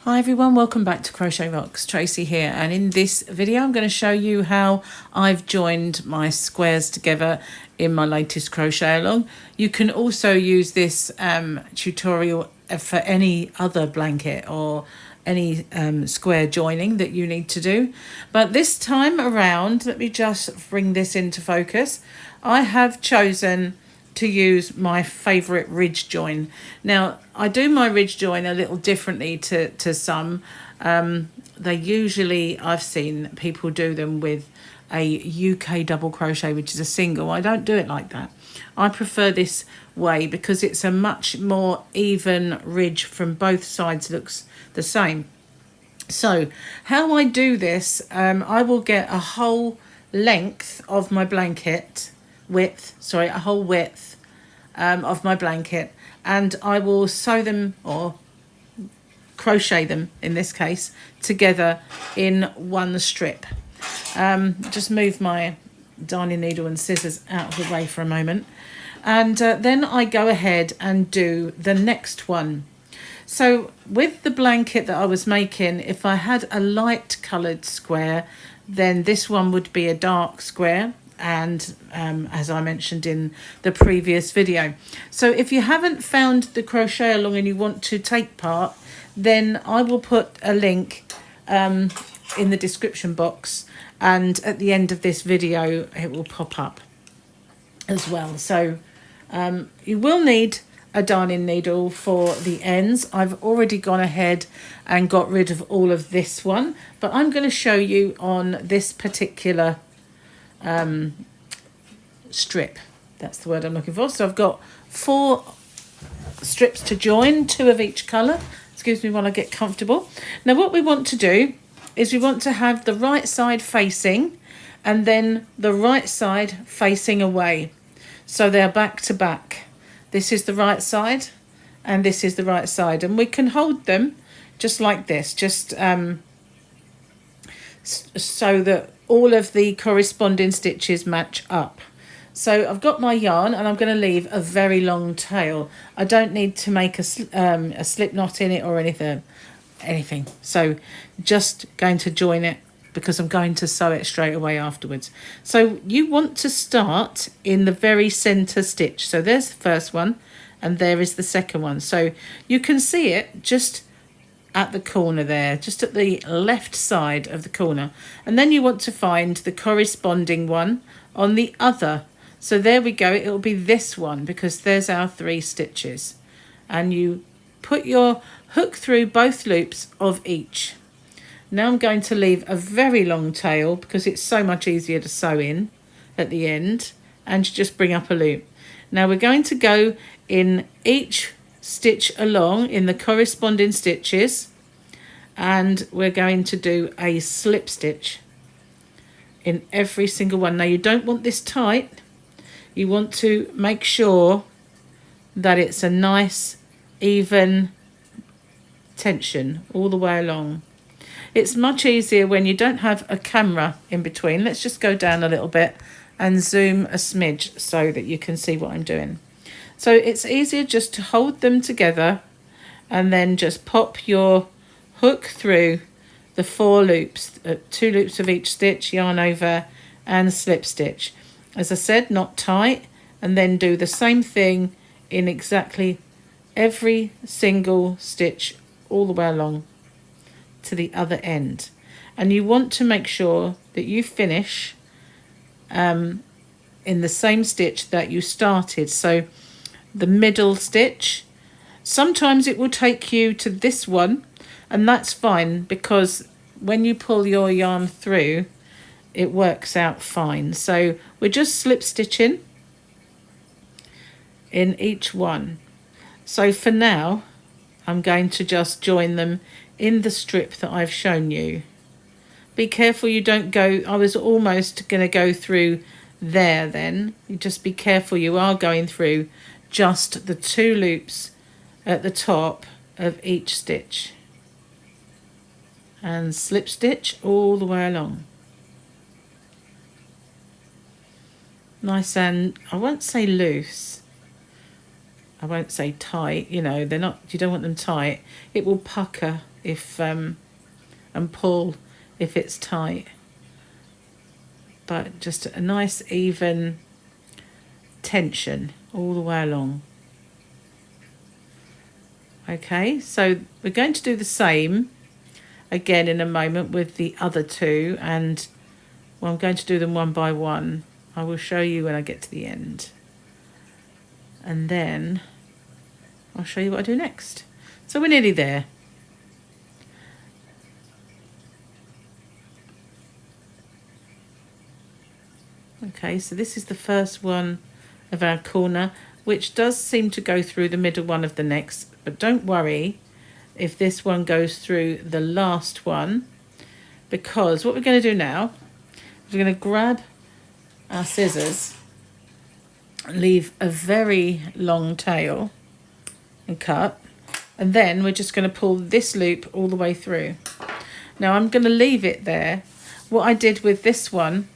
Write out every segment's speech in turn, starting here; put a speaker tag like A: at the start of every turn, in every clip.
A: Hi everyone, welcome back to Crochet Rocks. Tracy here, and in this video I'm going to show you how I've joined my squares together in my latest crochet along. You can also use this tutorial for any other blanket or any square joining that you need to do, but this time around, let me just bring this into focus. I have chosen to use my favourite ridge join. Now, I do my ridge join a little differently to some. They usually, I've seen people do them with a UK double crochet, which is a single. I don't do it like that. I prefer this way because it's a much more even ridge from both sides, looks the same. So how I do this, I will get a whole length of my blanket, a whole width of my blanket, and I will sew them or crochet them in this case together in one strip. Just move my darning needle and scissors out of the way for a moment, and then I go ahead and do the next one. So with the blanket that I was making, if I had a light coloured square, then this one would be a dark square, and as I mentioned in the previous video. So if you haven't found the crochet along and you want to take part, then I will put a link in the description box, and at the end of this video it will pop up as well. So you will need a darning needle for the ends. I've already gone ahead and got rid of all of this one, but I'm going to show you on this particular strip. That's the word I'm looking for. So I've got 4 strips to join, 2 of each colour. Excuse me while I get comfortable. Now what we want to do is we want to have the right side facing and then the right side facing away, so they're back to back. This is the right side and this is the right side, and we can hold them just like this, just so that all of the corresponding stitches match up. So I've got my yarn and I'm going to leave a very long tail. I don't need to make a slip knot in it or anything. So just going to join it because I'm going to sew it straight away afterwards. So you want to start in the very center stitch. So there's the first one and there is the second one. So you can see it just at the corner there, just at the left side of the corner. And then you want to find the corresponding one on the other. So there we go, it'll be this one because there's our 3 stitches. And you put your hook through both loops of each. Now I'm going to leave a very long tail because it's so much easier to sew in at the end, and just bring up a loop. Now we're going to go in each stitch along in the corresponding stitches, and we're going to do a slip stitch in every single one. Now you don't want this tight. You want to make sure that it's a nice even tension all the way along. It's much easier when you don't have a camera in between. Let's just go down a little bit and zoom a smidge so that you can see what I'm doing. So it's easier just to hold them together and then just pop your hook through the 4 loops, 2 loops of each stitch, yarn over and slip stitch. As I said, not tight, and then do the same thing in exactly every single stitch all the way along to the other end. And you want to make sure that you finish in the same stitch that you started. So the middle stitch, sometimes it will take you to this one, and that's fine because when you pull your yarn through it works out fine. So we're just slip stitching in each one. So for now I'm going to just join them in the strip that I've shown you. Be careful you don't go, I was almost going to go through there then. You just be careful you are going through just the 2 loops at the top of each stitch. And slip stitch all the way along. Nice, and I won't say loose. I won't say tight, you know, they're not, you don't want them tight. It will pucker if and pull if it's tight. But just a nice even tension all the way along. Okay, so we're going to do the same again in a moment with the other two, and well, I'm going to do them one by one. I will show you when I get to the end, and then I'll show you what I do next. So we're nearly there. Okay, so this is the first one of our corner, which does seem to go through the middle one of the next, but don't worry if this one goes through the last one, because what we're going to do now is we're going to grab our scissors, leave a very long tail and cut, and then we're just going to pull this loop all the way through. Now I'm going to leave it there. What I did with this one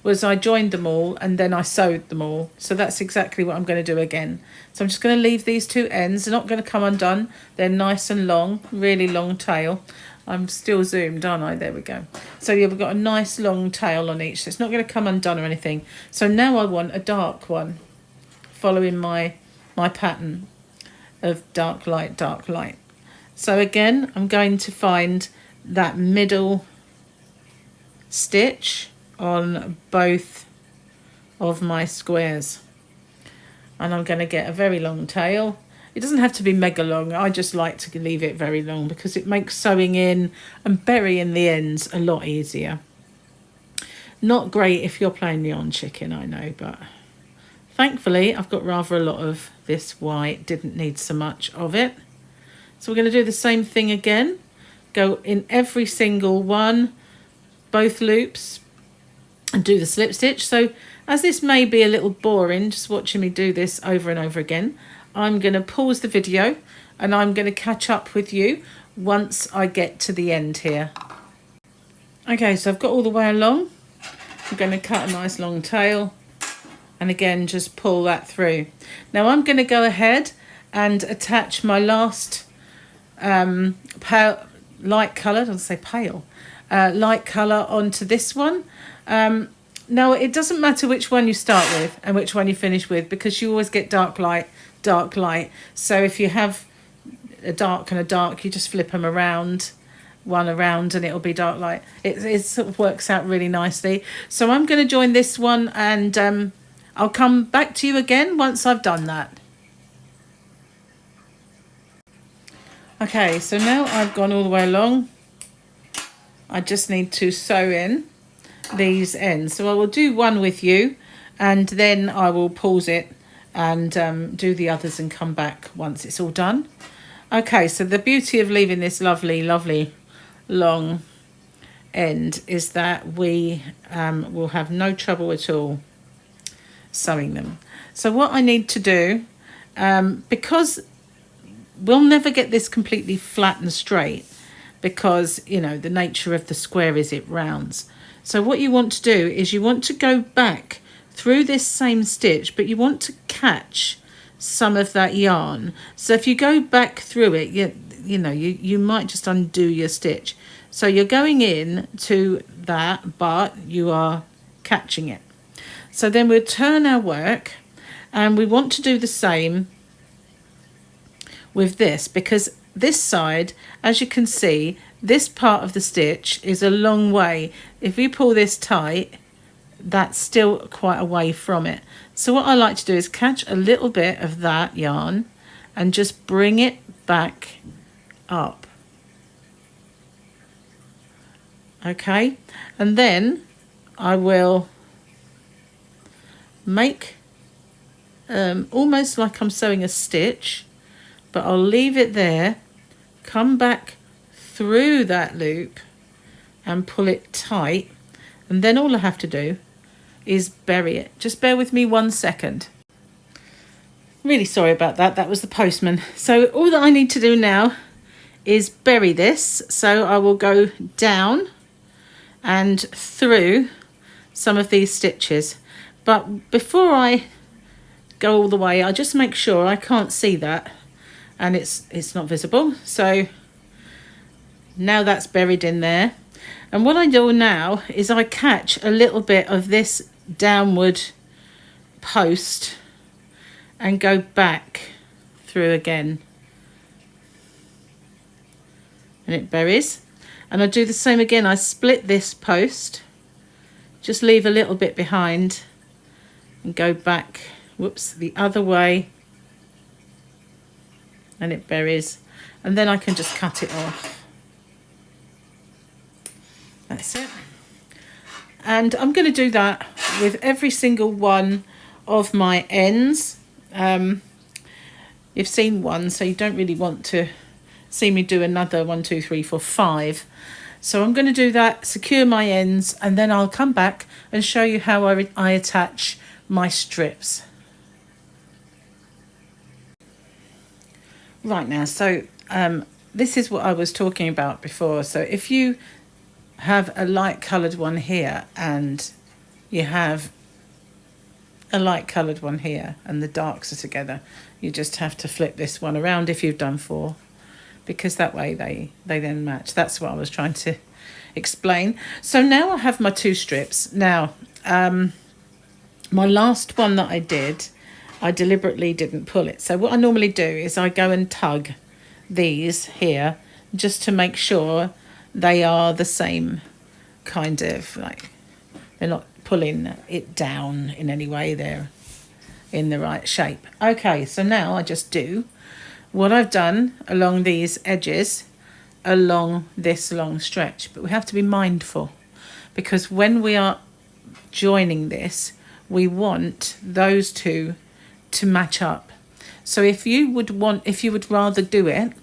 A: was I joined them all and then I sewed them all. So that's exactly what I'm going to do again. So I'm just going to leave these two ends. They're not going to come undone. They're nice and long, really long tail. I'm still zoomed, aren't I? There we go. So yeah, we've got a nice long tail on each. So it's not going to come undone or anything. So now I want a dark one, following my pattern of dark, light, dark, light. So again, I'm going to find that middle stitch on both of my squares, and I'm going to get a very long tail. It doesn't have to be mega long. I just like to leave it very long because it makes sewing in and burying the ends a lot easier. Not great if you're playing yarn chicken, I know, but thankfully I've got rather a lot of this white, didn't need so much of it. So we're going to do the same thing again, go in every single one, both loops, and do the slip stitch. So as this may be a little boring just watching me do this over and over again, I'm going to pause the video and I'm going to catch up with you once I get to the end here. Okay, so I've got all the way along. I'm going to cut a nice long tail and again just pull that through. Now I'm going to go ahead and attach my last pale light coloured, I'll say pale, light colour onto this one. Now it doesn't matter which one you start with and which one you finish with, because you always get dark light, dark light. So if you have a dark and a dark, you just flip them around, one around, and it'll be dark light. It sort of works out really nicely. So I'm going to join this one, and I'll come back to you again once I've done that. Okay, so now I've gone all the way along. I just need to sew in these ends. So I will do one with you and then I will pause it and do the others and come back once it's all done. Okay, so the beauty of leaving this lovely, lovely long end is that we will have no trouble at all sewing them. So what I need to do, because we'll never get this completely flat and straight, because you know the nature of the square is it rounds. So what you want to do is you want to go back through this same stitch, but you want to catch some of that yarn. So if you go back through it, you might just undo your stitch. So you're going in to that, but you are catching it. So then we'll turn our work, and we want to do the same with this, because this side, as you can see, this part of the stitch is a long way. If you pull this tight, that's still quite a way from it. So what I like to do is catch a little bit of that yarn and just bring it back up. Okay, and then I will make almost like I'm sewing a stitch, but I'll leave it there, come back through that loop and pull it tight, and then all I have to do is bury it. Just bear with me 1 second. Really sorry about that, that was the postman. So all that I need to do now is bury this. So I will go down and through some of these stitches, but before I go all the way, I just make sure I can't see that and it's not visible. So Now that's buried in there. And what I do now is I catch a little bit of this downward post and go back through again. And it buries. And I do the same again. I split this post, just leave a little bit behind and go back, whoops, the other way. And it buries. And then I can just cut it off. That's it. And I'm going to do that with every single one of my ends. You've seen one, so you don't really want to see me do another 1, 2, 3, 4, 5. So I'm going to do that, secure my ends, and then I'll come back and show you how I attach my strips. Right now, so this is what I was talking about before. So if you have a light coloured one here and you have a light coloured one here and the darks are together, you just have to flip this one around if you've done 4, because that way they then match. That's what I was trying to explain. So now I have my 2 strips. Now my last one that I did, I deliberately didn't pull it. So what I normally do is I go and tug these here just to make sure they are the same kind of, like, they're not pulling it down in any way, they're in the right shape. Okay, so now I just do what I've done along these edges along this long stretch. But we have to be mindful, because when we are joining this, we want those two to match up. So if you would rather do it,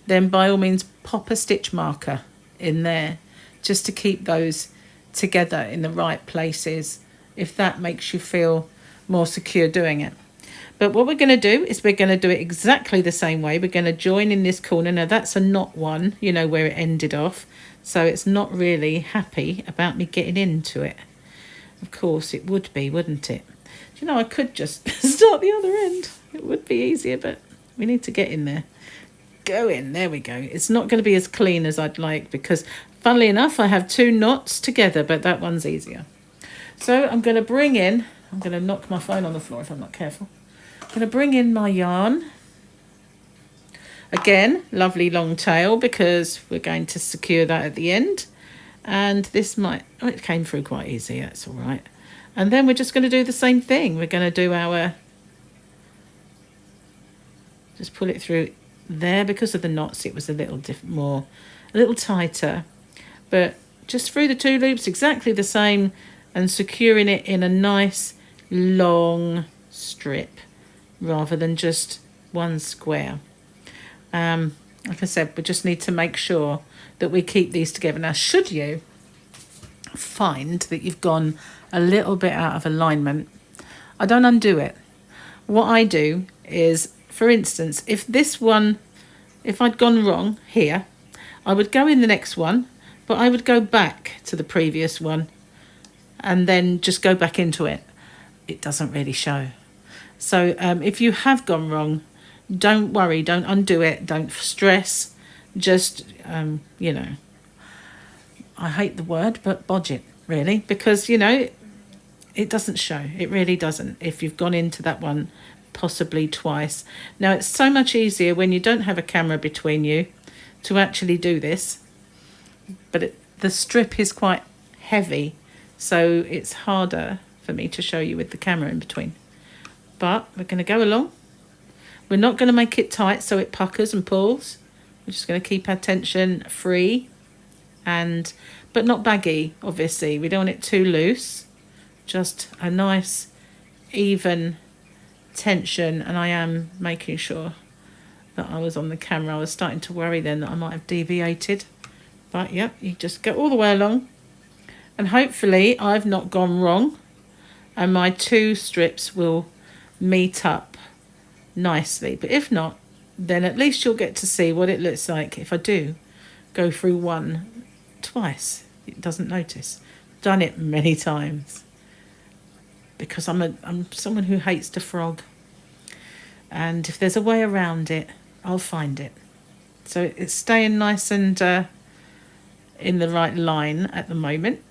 A: then by all means pop a stitch marker in there just to keep those together in the right places, if that makes you feel more secure doing it. But what we're going to do is we're going to do it exactly the same way. We're going to join in this corner. Now that's a knot one, you know, where it ended off, so it's not really happy about me getting into it. Of course it would be, wouldn't it? You know, I could just start the other end. It would be easier, but we need to get in there. Go in, there we go. It's not going to be as clean as I'd like, because funnily enough I have 2 knots together, but that one's easier. So I'm going to bring in, I'm going to knock my phone on the floor if I'm not careful. I'm going to bring in my yarn. Again, lovely long tail, because we're going to secure that at the end. And this might, oh, it came through quite easy, that's all right. And then we're just going to do the same thing. We're going to do our, just pull it through there. Because of the knots, it was a little a little tighter. But just through the 2 loops, exactly the same, and securing it in a nice long strip rather than just one square. Like I said, we just need to make sure that we keep these together. Now, should you find that you've gone a little bit out of alignment, I don't undo it. What I do is, for instance, if I'd gone wrong here, I would go in the next one, but I would go back to the previous one and then just go back into it. It doesn't really show. So if you have gone wrong, don't worry, don't undo it, don't stress, just, you know, I hate the word, but bodge it, really, because, you know, it doesn't show. It really doesn't, if you've gone into that one possibly twice. Now, it's so much easier when you don't have a camera between you to actually do this, but the strip is quite heavy, so it's harder for me to show you with the camera in between. But we're going to go along. We're not going to make it tight so it puckers and pulls. We're just going to keep our tension free, but not baggy, obviously. We don't want it too loose. Just a nice, even tension. And I am making sure that I was on the camera. I was starting to worry then that I might have deviated. But, yep, you just go all the way along. And hopefully I've not gone wrong. And my 2 strips will meet up nicely. But if not, then at least you'll get to see what it looks like if I do go through one twice. It doesn't notice. Done it many times, because I'm someone who hates to frog, and if there's a way around it, I'll find it. So it's staying nice and in the right line at the moment,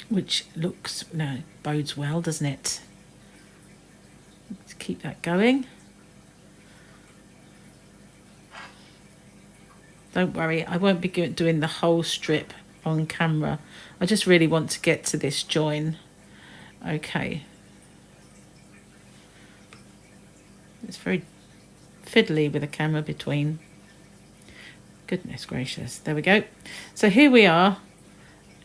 A: which looks, no, bodes well, doesn't it? Let's keep that going. Don't worry, I won't be doing the whole strip on camera. I just really want to get to this join. Okay. It's very fiddly with the camera between. Goodness gracious. There we go. So here we are.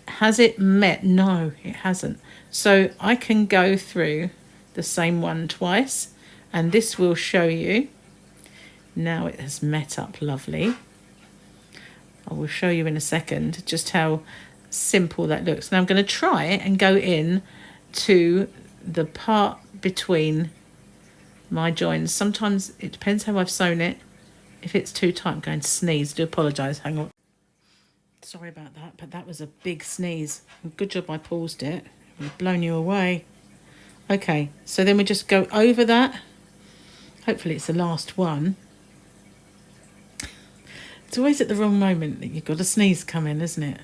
A: Has it met? No, it hasn't. So I can go through the same one twice, and this will show you. Now it has met up lovely. I will show you in a second just how simple that looks. Now I'm going to try and go in to the part between my joins. Sometimes it depends how I've sewn it. If it's too tight, I'm going to sneeze. Do apologise. Hang on. Sorry about that, but that was a big sneeze. Good job I paused it. We've blown you away. Okay, so then we just go over that. Hopefully it's the last one. It's always at the wrong moment that you've got a sneeze coming, isn't it?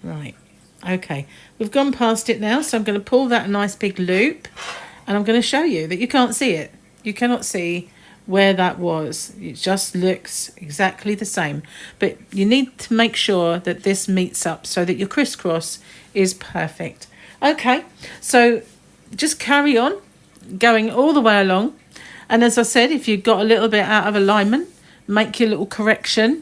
A: Right. Okay. We've gone past it now, so I'm going to pull that nice big loop, and I'm going to show you that you can't see it. You cannot see where that was. It just looks exactly the same. But you need to make sure that this meets up so that your crisscross is perfect. Okay. So just carry on going all the way along. And as I said, if you've got a little bit out of alignment, make your little correction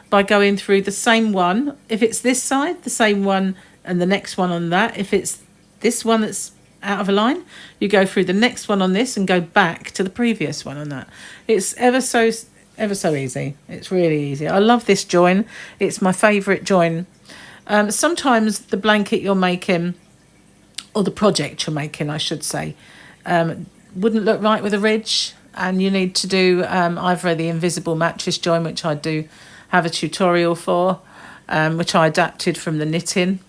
A: by going through the same one. If it's this side, the same one, and the next one on that. If it's this one that's out of a line, you go through the next one on this and go back to the previous one on that. It's ever so easy. It's really easy. I love this join. It's my favourite join. Sometimes the blanket you're making, or the project you're making, I should say, wouldn't look right with a ridge, and you need to do either the invisible mattress join, which I do have a tutorial for, which I adapted from the knitting,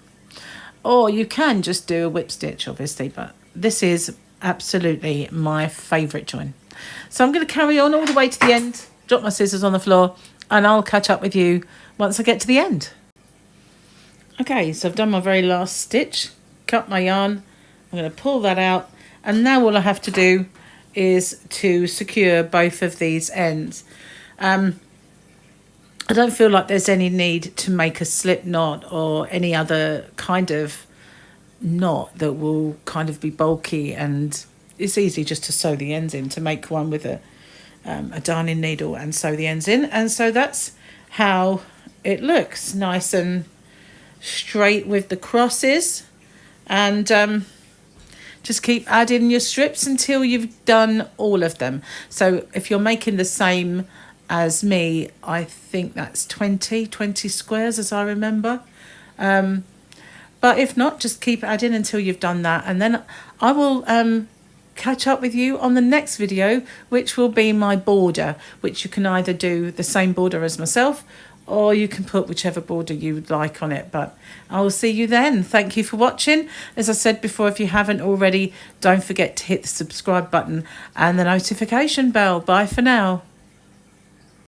A: or you can just do a whip stitch, obviously, but this is absolutely my favourite join. So I'm going to carry on all the way to the end, drop my scissors on the floor, and I'll catch up with you once I get to the end. Okay, so I've done my very last stitch, cut my yarn, I'm going to pull that out, and now all I have to do is to secure both of these ends. I don't feel like there's any need to make a slip knot or any other kind of knot that will kind of be bulky, and it's easy just to sew the ends in, to make one with a darning needle and sew the ends in. And so that's how it looks, nice and straight with the crosses. And just keep adding your strips until you've done all of them. So if you're making the same as me, I think that's 20 squares, as I remember. But if not, just keep adding until you've done that. And then I will catch up with you on the next video, which will be my border, which you can either do the same border as myself, or you can put whichever border you would like on it. But I will see you then. Thank you for watching. As I said before, if you haven't already, don't forget to hit the subscribe button and the notification bell. Bye for now.